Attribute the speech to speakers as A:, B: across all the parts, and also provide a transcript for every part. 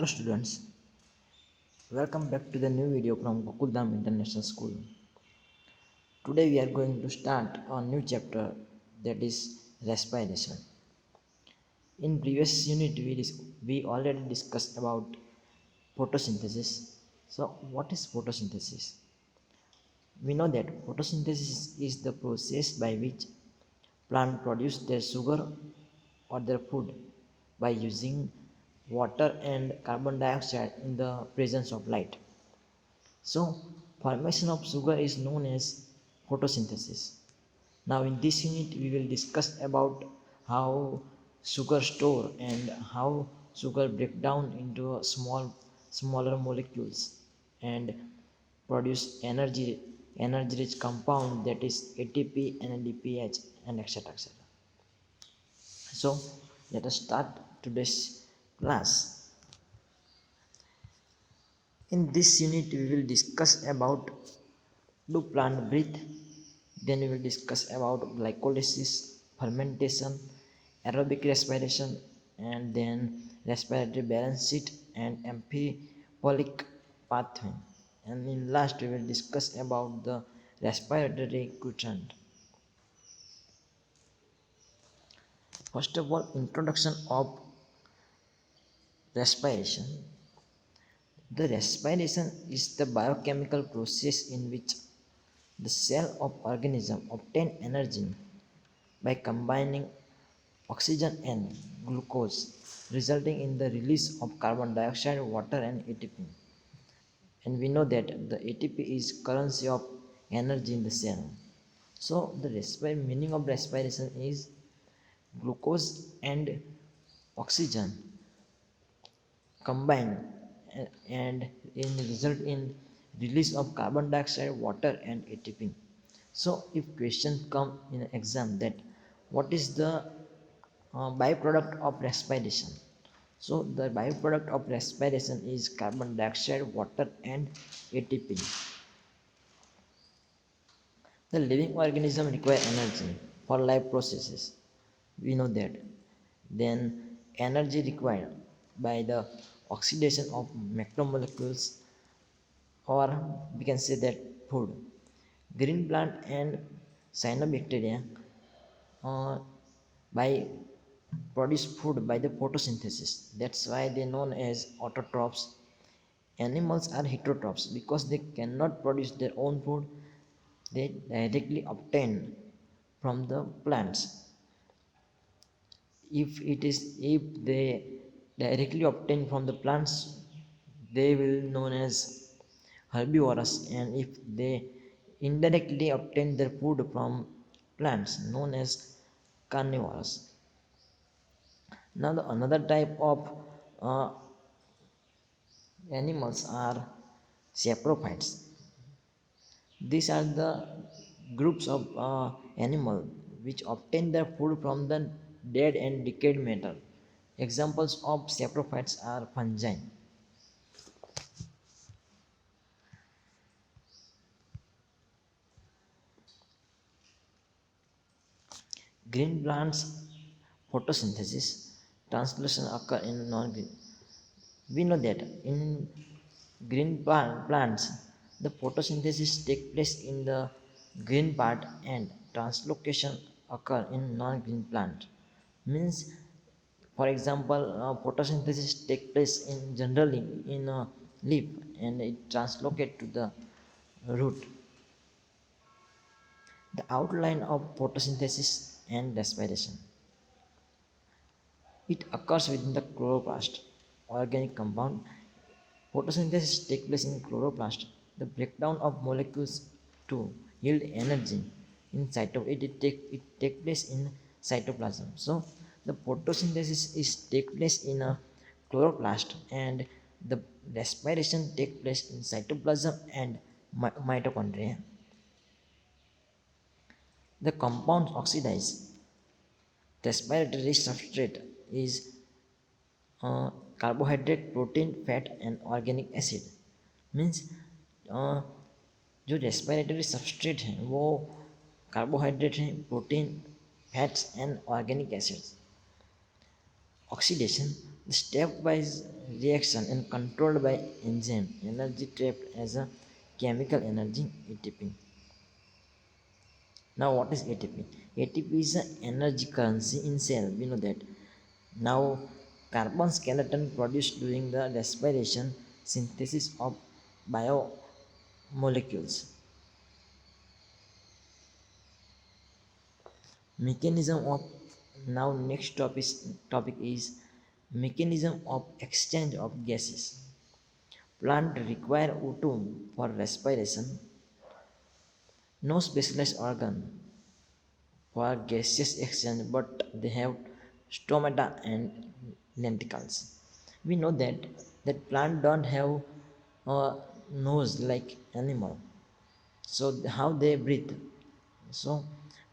A: Hello students, welcome back to the new video from Gokuldham International School. Today we are going to start a new chapter, that is respiration. In previous unit we already discussed about photosynthesis. So what is photosynthesis? We know that photosynthesis is the process by which plants produce their sugar or their food by using water and carbon dioxide in the presence of light. So formation of sugar is known as photosynthesis. Now in this unit we will discuss about how sugar store and how sugar break down into a smaller molecules and produce energy rich compound, that is ATP and NADPH and etc. etc. So let us start today's class. In this unit we will discuss about do plant breathe, then we will discuss about glycolysis, fermentation, aerobic respiration, and then respiratory balance sheet and amphipolic pathway, and in last we will discuss about the respiratory quotient. First of all, introduction of respiration. The respiration is the biochemical process in which the cell of organism obtain energy by combining oxygen and glucose, resulting in the release of carbon dioxide, water, and ATP. And we know that the ATP is currency of energy in the cell. So the meaning of respiration is glucose and oxygen combined and in result in release of carbon dioxide, water, and ATP. So if question come in an exam that what is the byproduct of respiration, so the byproduct of respiration is carbon dioxide, water, and ATP. The living organism require energy for life processes, we know that. Then energy required by the oxidation of macromolecules, or we can say that food. Green plant and cyanobacteria by produce food by the photosynthesis. That's why they known as autotrophs. Animals are heterotrophs because they cannot produce their own food. They directly obtain from the plants. If they directly obtain from the plants, they will known as herbivorous, and if they indirectly obtain their food from plants, known as carnivorous. Now the another type of uh, animals are saprophytes. These are the groups of animal which obtain their food from the dead and decayed matter. Examples of saprophytes are fungi. Green plants photosynthesis translation occur in non-green. We know that in green plants the photosynthesis take place in the green part and translocation occur in non-green plant. Means, for example, photosynthesis take place in generally in a leaf and it translocate to the root. The outline of photosynthesis and respiration. It occurs within the chloroplast, organic compound. Photosynthesis takes place in chloroplast. The breakdown of molecules to yield energy in it take place in cytoplasm. So the photosynthesis is take place in a chloroplast and the respiration take place in cytoplasm and mitochondria. The compounds oxidize. Respiratory substrate is carbohydrate, protein, fat, and organic acid. Means जो respiratory substrate हैं वो carbohydrate हैं, protein, fats and organic acids. Oxidation. The stepwise reaction and controlled by enzyme, energy trapped as a chemical energy ATP. Now, what is ATP? ATP is an energy currency in cell. We know that. Now, carbon skeleton produced during the respiration synthesis of biomolecules. Mechanism of now next topic is mechanism of exchange of gases. Plant require O2 for respiration. No specialized organ for gaseous exchange, but they have stomata and lenticles. We know that plant don't have a nose like animal, so how they breathe, so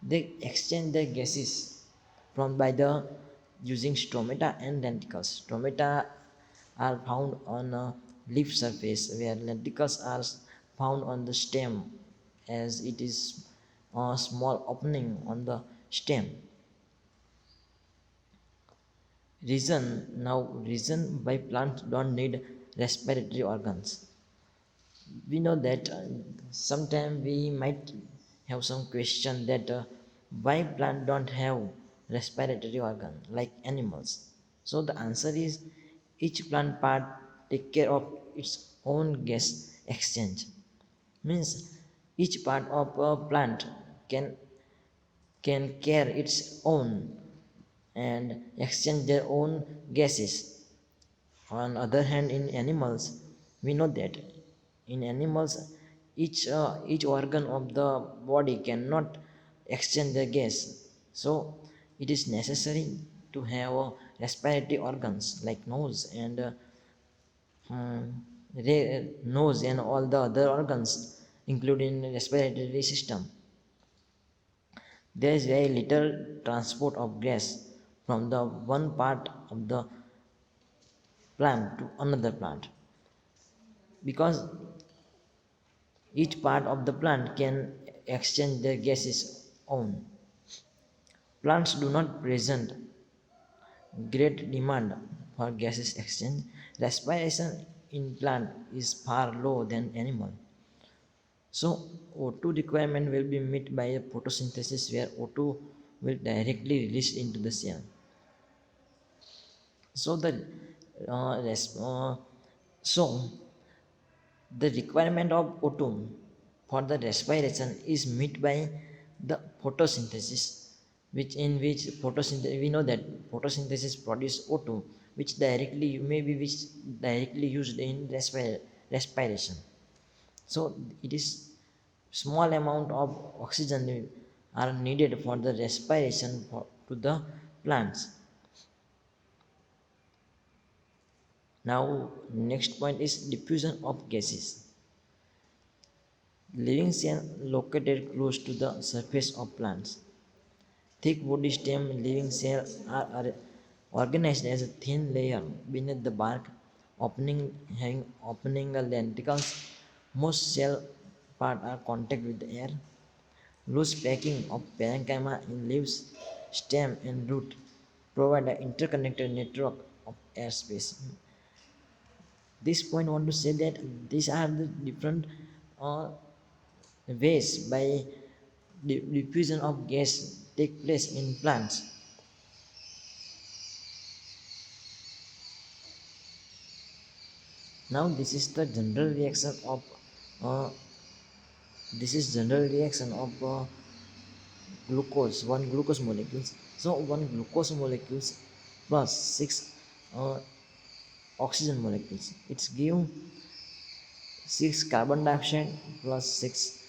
A: they exchange their gases from by the using stomata and lenticles. Stomata are found on a leaf surface, where lenticles are found on the stem, as it is a small opening on the stem. Reason why plants don't need respiratory organs. We know that sometimes we might have some question that why plant don't have respiratory organ like animals. So the answer is each plant part take care of its own gas exchange. Means each part of a plant can care its own and exchange their own gases. On other hand, in animals, we know that in animals, each organ of the body cannot exchange the gas. So it is necessary to have respiratory organs like nose and nose and all the other organs, including respiratory system. There is very little transport of gas from the one part of the plant to another plant, because each part of the plant can exchange their gases own. Plants do not present great demand for gases exchange. Respiration in plant is far low than animal. So O2 requirement will be met by a photosynthesis, where O2 will directly release into the cell. So the so the requirement of O2 for the respiration is met by the photosynthesis, which photosynthesis, we know that photosynthesis produce O2, which directly used in respiration. So it is small amount of oxygen are needed for the respiration to the plants. Now next point is diffusion of gases. Living cells located close to the surface of plants. Thick woody stem living cells are organized as a thin layer beneath the bark, opening a lenticles. Most cell part are contact with the air. Loose packing of parenchyma in leaves, stem and root provide an interconnected network of airspace. This point I want to say that these are the different uh, ways by diffusion of gas take place in plants. Now uh, this is general reaction of glucose, one glucose molecules. So one glucose molecules plus six uh, oxygen molecules, it's give 6 carbon dioxide plus 6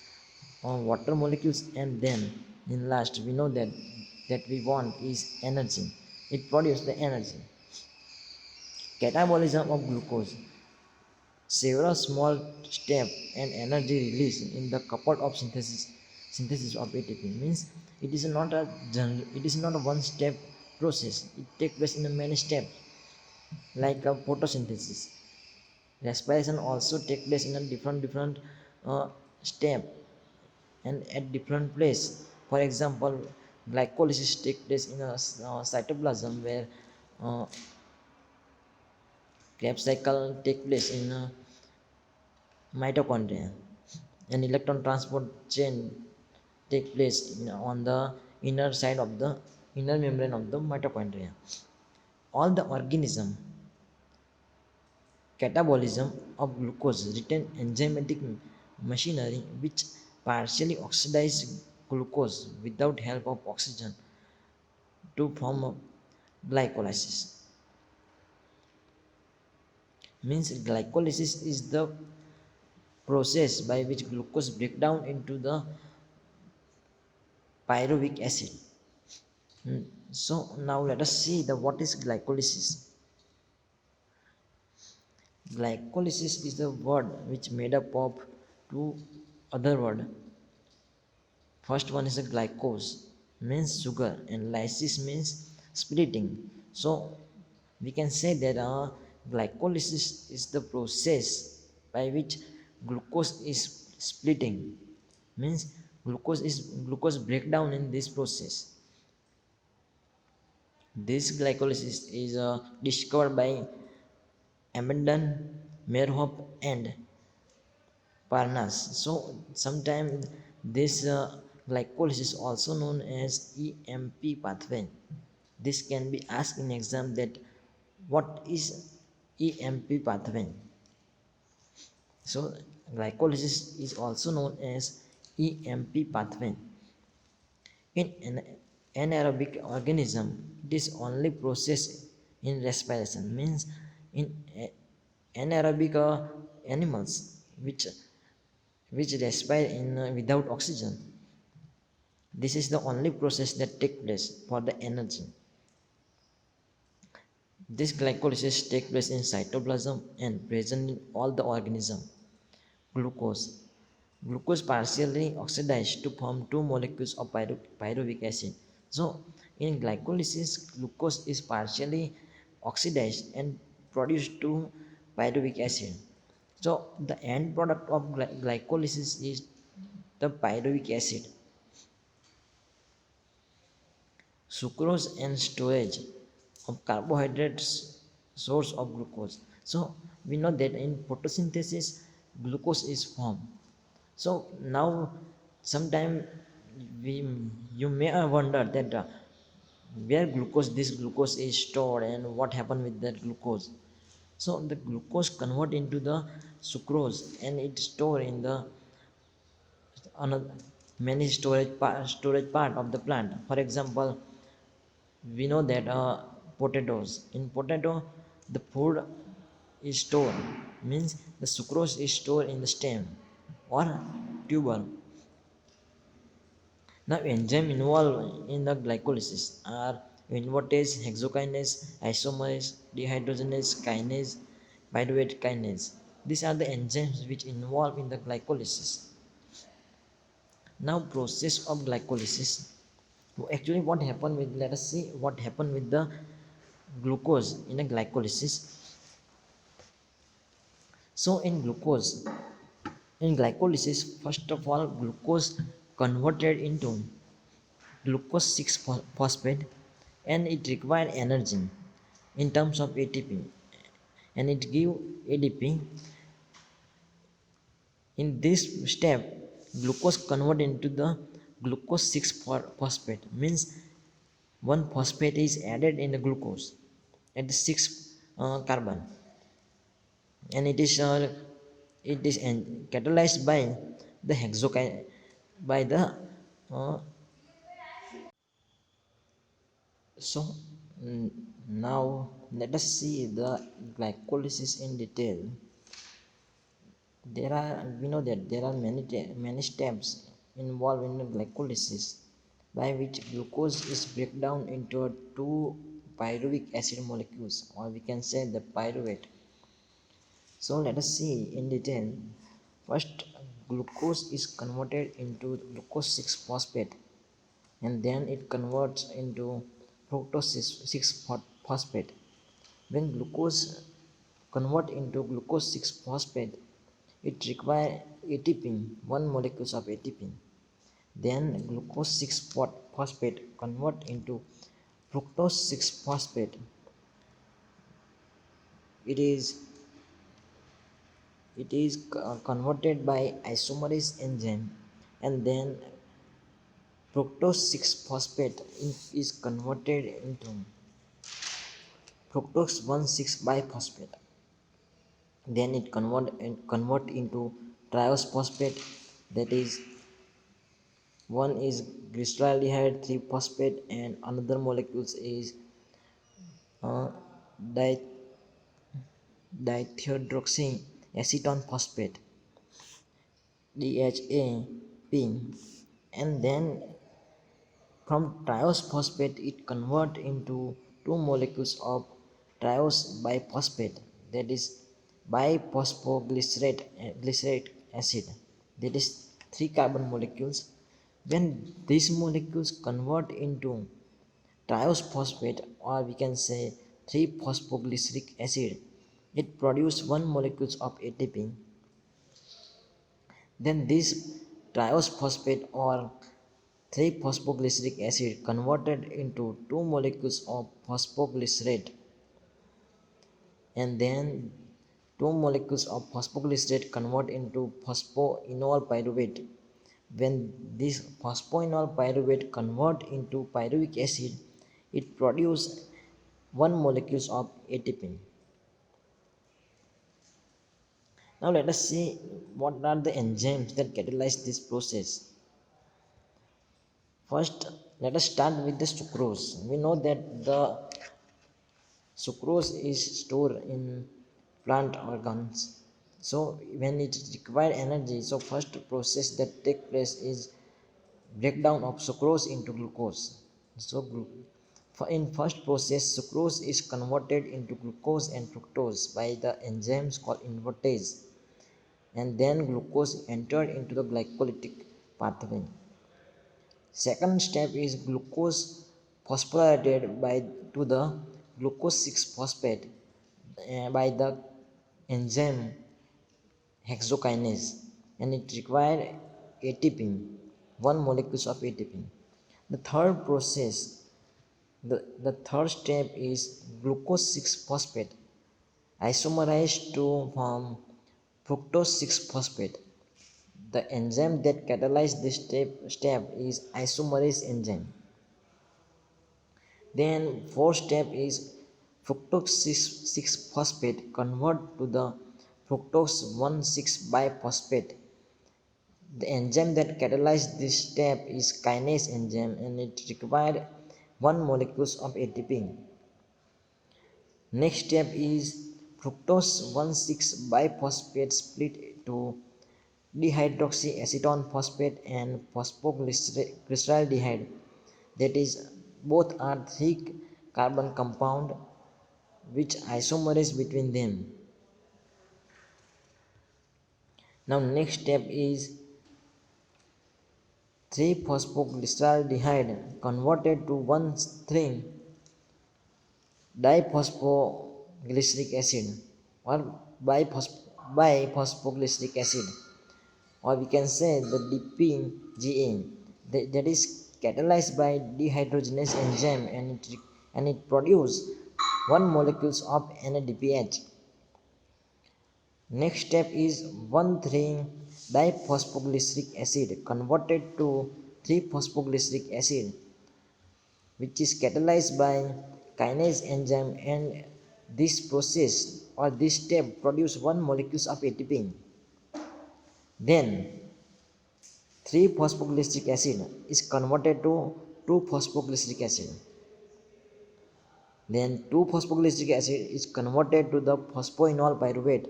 A: water molecules, and then in last we know that we want is energy. It produces the energy. Catabolism of glucose, several small step and energy release in the couple of synthesis of ATP. Means it is not a one step process, it takes place in a many steps, like a photosynthesis. Respiration also take place in a different step and at different place. For example, glycolysis take place in a cytoplasm, where uh, Krebs cycle take place in mitochondria. An electron transport chain take place on the inner side of the inner membrane of the mitochondria. All the organism catabolism of glucose retain enzymatic machinery which partially oxidize glucose without help of oxygen to form glycolysis. Means glycolysis is the process by which glucose break down into the pyruvic acid. So now let us see the what is glycolysis. Glycolysis is the word which made up of two other word. First one is a glycose, means sugar, and lysis means splitting. So we can say that glycolysis is the process by which glucose is splitting. Means glucose breakdown in this process. This glycolysis is discovered by Amundsen, Merhoff, and Parnas. So sometimes this glycolysis is also known as EMP pathway. This can be asked in exam that what is EMP pathway. So glycolysis is also known as EMP pathway. In an anaerobic organism, it is only process in respiration. Means in anaerobic animals which respire in without oxygen. This is the only process that takes place for the energy. This glycolysis takes place in cytoplasm and present in all the organism. Glucose. Glucose partially oxidized to form two molecules of pyruvic acid. So in glycolysis, glucose is partially oxidized and produced to pyruvic acid. So the end product of glycolysis is the pyruvic acid. Sucrose and storage of carbohydrates source of glucose. So we know that in photosynthesis glucose is formed. So now sometime we you may wonder that where this glucose is stored and what happened with that glucose. So the glucose convert into the sucrose and it stored in the another many storage part of the plant. For example, we know that potatoes in potato the food is stored, means the sucrose is stored in the stem or tuber. Now enzyme involved in the glycolysis are invertase, hexokinase, isomerase, dehydrogenase, kinase, pyruvate kinase. These are the enzymes which involve in the glycolysis. Now process of glycolysis. Actually what happened with, let us see what happened with the glucose in a glycolysis. So in glycolysis, first of all glucose converted into glucose 6 phosphate and it required energy in terms of ATP and it give ADP. In this step glucose convert into the glucose 6 phosphate, means one phosphate is added in the glucose at the 6 carbon and it is catalyzed by the hexokinase by the uh, so now let us see the glycolysis in detail. There are, we know that there are many steps involved in the glycolysis by which glucose is break down into two pyruvic acid molecules, or we can say the pyruvate. So let us see in detail. First, glucose is converted into glucose 6 phosphate and then it converts into fructose 6 phosphate. When glucose convert into glucose 6 phosphate, it requires ATP, one molecule of ATP. Then glucose 6 phosphate convert into fructose 6 phosphate. it is converted by isomerase enzyme, and then fructose 6 phosphate is converted into fructose 1,6 biphosphate. Then it convert into triose phosphate, that is one is glyceraldehyde 3 phosphate and another molecules is uh, di- dithiohydroxyacetone phosphate, DHAP, and then from triose phosphate it convert into two molecules of triose biphosphate, that is biphosphoglycerate glycerate acid, that is three carbon molecules. When these molecules convert into triose phosphate, or we can say 3-phosphoglyceric acid, it produces one molecules of ATP. Then this triose phosphate or 3-phosphoglyceric acid converted into two molecules of phosphoglycerate, and then two molecules of phosphoglycerate convert into phosphoenol pyruvate. When this phosphoenol pyruvate convert into pyruvic acid, it produces one molecules of ATP. Now let us see what are the enzymes that catalyze this process. First, let us start with the sucrose. We know that the sucrose is stored in plant organs. So when it requires energy, so first process that take place is breakdown of sucrose into glucose. So in first process, sucrose is converted into glucose and fructose by the enzymes called invertase, and then glucose entered into the glycolytic pathway. Second step is glucose phosphorylated by to the glucose 6 phosphate by the enzyme hexokinase, and it requires ATP, one molecules of ATP. The third process, the third step is glucose 6 phosphate isomerized to form fructose 6 phosphate. The enzyme that catalyzes this step is isomerase enzyme. Then fourth step is fructose 6 phosphate convert to the fructose 1,6 biphosphate. The enzyme that catalyzes this step is kinase enzyme, and it requires one molecules of ATP. Next step is fructose 1,6 biphosphate split to dihydroxyacetone phosphate and phosphoglyceraldehyde, that is both are 3 carbon compound which isomerase between them. Now next step is 3-phosphoglyceraldehyde converted to 1,3-diphosphoglyceric acid or biphosphoglyceric acid, or we can say the DPGA, that is catalyzed by dehydrogenase enzyme, and it produces one molecules of NADPH. Next step is 1,3-diphosphoglyceric acid converted to 3-phosphoglyceric acid, which is catalyzed by kinase enzyme, and this process or this step produce one molecules of ATP. Then 3-phosphoglyceric acid is converted to 2-phosphoglyceric acid. Then 2-phosphoglyceric acid is converted to the phosphoenol pyruvate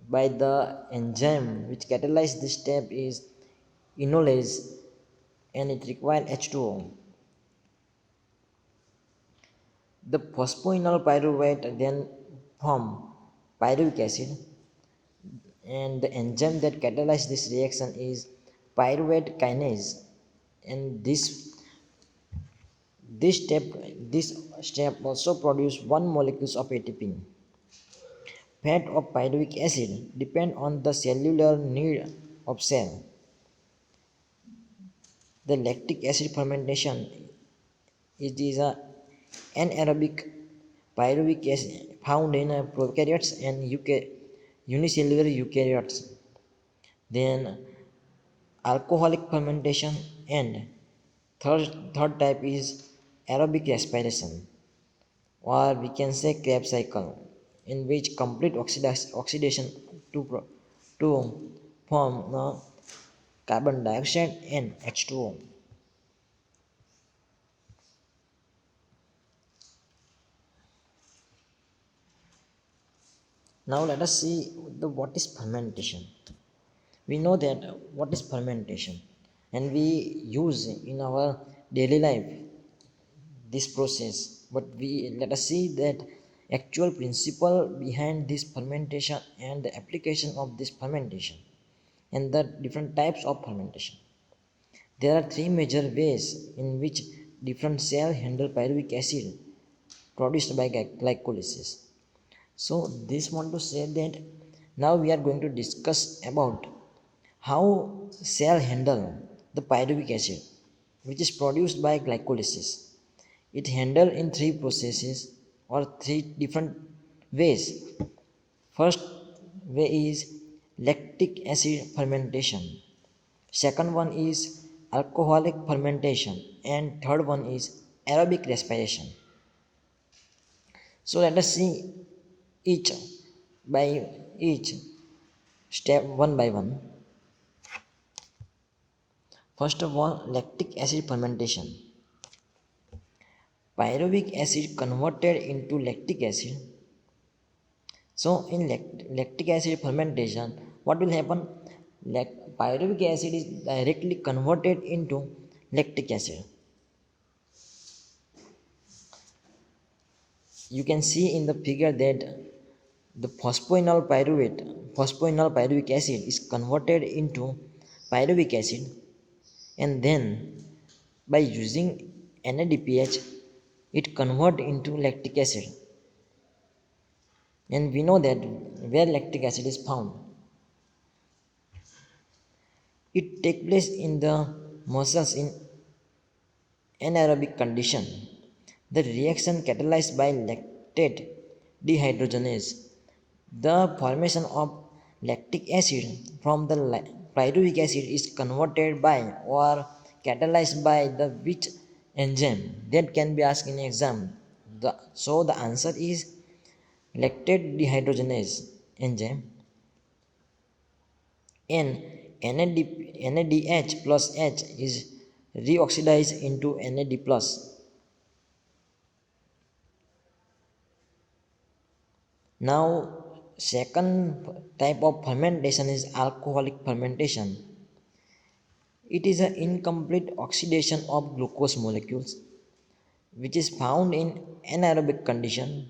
A: by the enzyme which catalyzes this step is enolase, and it requires H2O. The phosphoenol pyruvate then form pyruvic acid, and the enzyme that catalyzes this reaction is pyruvate kinase, and this step also produce one molecules of ATP. Fat of pyruvic acid depend on the cellular need of cell. The lactic acid fermentation, it is a anaerobic found in prokaryotes and unicellular eukaryotes. Then alcoholic fermentation, and third type is aerobic respiration, or we can say Krebs cycle, in which complete oxidation to form carbon dioxide and H2O. Now let us see what is fermentation. We know that what is fermentation, and we use in our daily life this process, but we let us see that actual principle behind this fermentation and the application of this fermentation and the different types of fermentation. There are three major ways in which different cells handle pyruvic acid produced by glycolysis. So this want to say that now we are going to discuss about how cell handle the pyruvic acid which is produced by glycolysis. It handled in three processes or three different ways. First way is lactic acid fermentation. Second one is alcoholic fermentation, and third one is aerobic respiration. So let us see each by each step one by one. First of all, lactic acid fermentation. Pyruvic acid converted into lactic acid. So in lactic acid fermentation, what will happen? Pyruvic acid is directly converted into lactic acid. You can see in the figure that the phosphoenol pyruvic acid is converted into pyruvic acid, and then by using NADPH it convert into lactic acid. And we know that where lactic acid is found, it takes place in the muscles in anaerobic condition. The reaction catalyzed by lactate dehydrogenase. The formation of lactic acid from the pyruvic acid is converted by or catalyzed by the which enzyme? That can be asked in exam. So the answer is lactate dehydrogenase enzyme. And NADH plus H is reoxidized into NAD plus. Now second type of fermentation is alcoholic fermentation. It is an incomplete oxidation of glucose molecules which is found in anaerobic condition.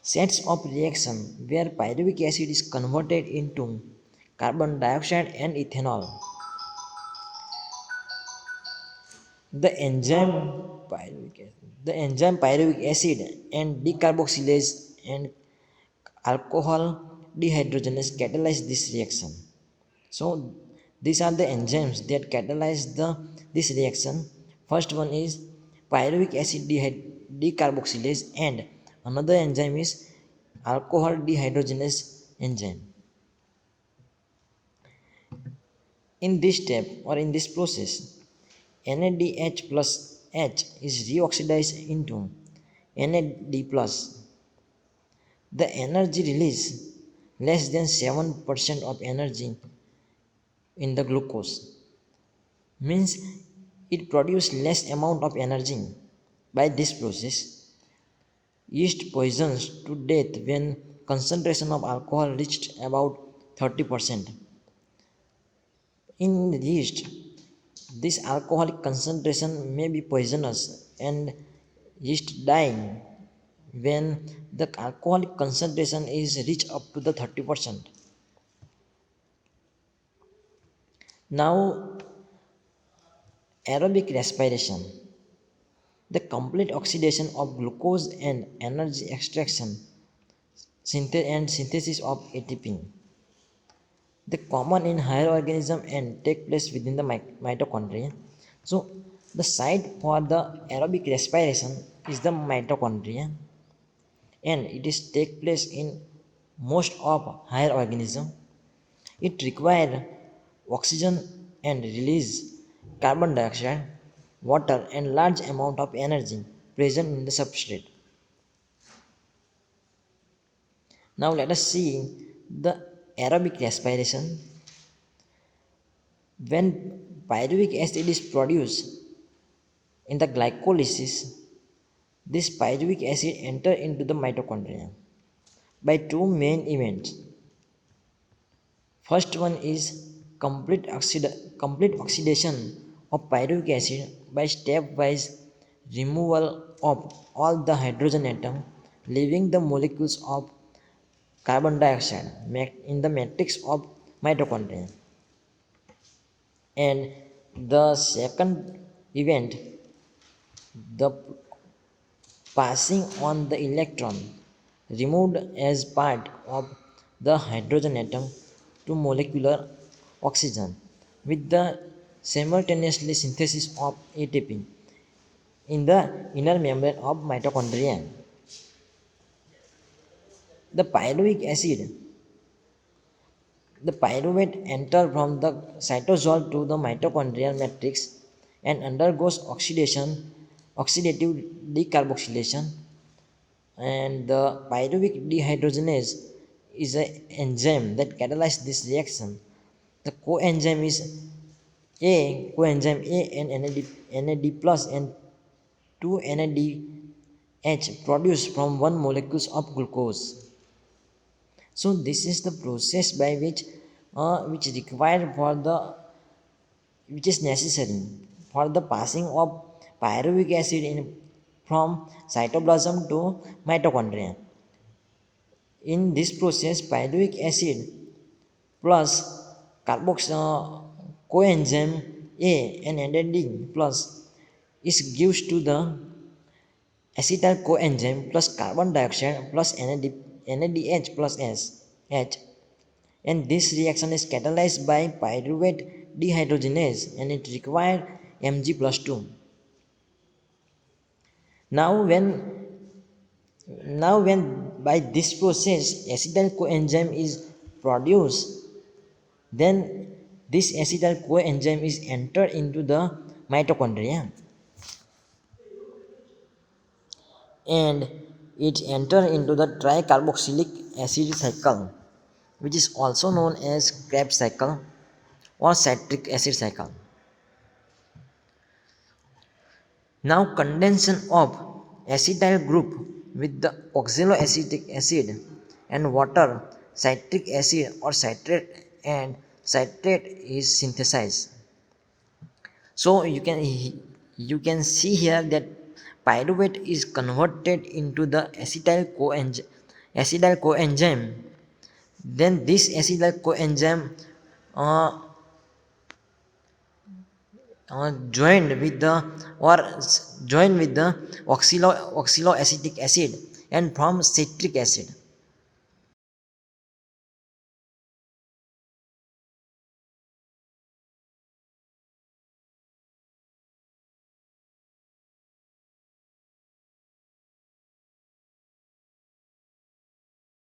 A: Sets of reaction where pyruvic acid is converted into carbon dioxide and ethanol. The enzyme pyruvic acid and decarboxylase and alcohol dehydrogenase catalyze this reaction. So these are the enzymes that catalyze this reaction. First one is pyruvic acid decarboxylase, and another enzyme is alcohol dehydrogenase enzyme. In this step or in this process, NADH plus H is reoxidized into NAD plus. The energy release less than 7% of energy in the glucose means it produces less amount of energy. By this process, yeast poisons to death when concentration of alcohol reached about 30%. In yeast, this alcoholic concentration may be poisonous and yeast dying when the alcoholic concentration is reached up to the 30%. Now aerobic respiration, the complete oxidation of glucose and energy extraction and synthesis of ATP. The common in higher organism and take place within the mitochondria. So the site for the aerobic respiration is the mitochondria. and it is take place in most of higher organism. It requires oxygen and release carbon dioxide, water and large amount of energy present in the substrate. Now let us see the aerobic respiration. When pyruvic acid is produced in the glycolysis, this pyruvic acid enter into the mitochondria by two main events. First one is complete oxidation of pyruvic acid by stepwise removal of all the hydrogen atom, leaving the molecules of carbon dioxide in the matrix of mitochondria. And the second event, the passing on the electron removed as part of the hydrogen atom to molecular oxygen with the simultaneously synthesis of ATP in the inner membrane of mitochondria. The pyruvic acid, the pyruvate enter from the cytosol to the mitochondrial matrix and undergoes oxidative decarboxylation, and the pyruvic dehydrogenase is an enzyme that catalyzes this reaction. The coenzyme is coenzyme A and NAD plus and 2 NADH produced from one molecule of glucose. So this is the process by which required for the which is necessary for the passing of pyruvic acid from cytoplasm to mitochondria. In this process, pyruvic acid plus coenzyme A and NAD plus is gives to the acetyl coenzyme plus carbon dioxide plus NADH plus H, and this reaction is catalyzed by pyruvate dehydrogenase and it requires Mg plus 2. Now when by this process acetyl coenzyme is produced, then this acetyl coenzyme is entered into the mitochondria and it enter into the tricarboxylic acid cycle, which is also known as Krebs cycle or citric acid cycle. Now condensation of acetyl group with the oxaloacetic acid and water, citric acid or citrate is synthesized. So you can see here that pyruvate is converted into the acetyl coenzyme. Then this acetyl coenzyme uh, joined with the oxaloacetic acid and form citric acid.